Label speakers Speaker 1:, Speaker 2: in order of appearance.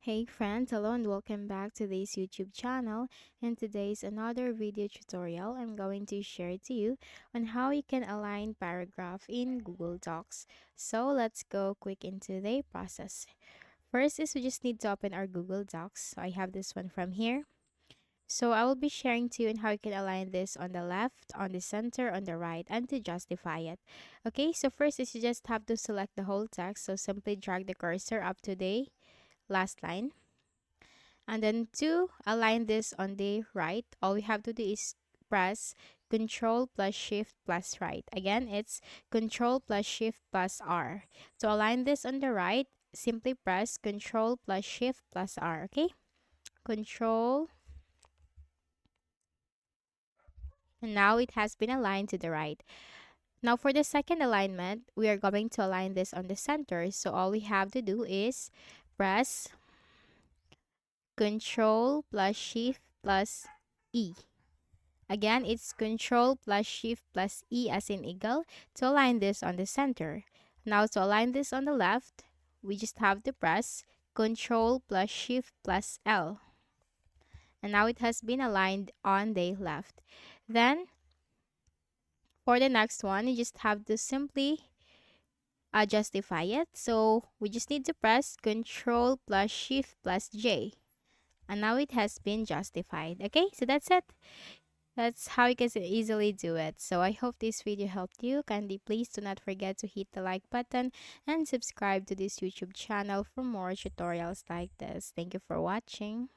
Speaker 1: Hey friends, hello and welcome back to this YouTube channel. In today's another video tutorial, I'm going to share to you on how you can align paragraph in Google Docs. So let's go quick into the process. First is we just need to open our Google Docs. So I have this one from here. So I will be sharing to you on how you can align this on the left, on the center, on the right, and to justify it. Okay, so first is you just have to select the whole text. So simply drag the cursor up to the last line. And then to align this on the right, all we have to do is press Control plus Shift plus right. Again, it's Control plus Shift plus R. To align this on the right, simply press Control plus Shift plus R. Okay? Control. And now it has been aligned to the right. Now for the second alignment, we are going to align this on the center. So all we have to do is press Control plus Shift plus E. Again, it's Control plus Shift plus E as in eagle to align this on the center. Now to align this on the left, we just have to press Control plus Shift plus L. And now it has been aligned on the left. Then, for the next one, you just have to simply justify it. So we just need to press Control plus Shift plus J. And now it has been justified. Okay, so that's it. That's how you can easily do it. So I hope this video helped you. Kindly please do not forget to hit the like button and subscribe to this YouTube channel for more tutorials like this. Thank you for watching.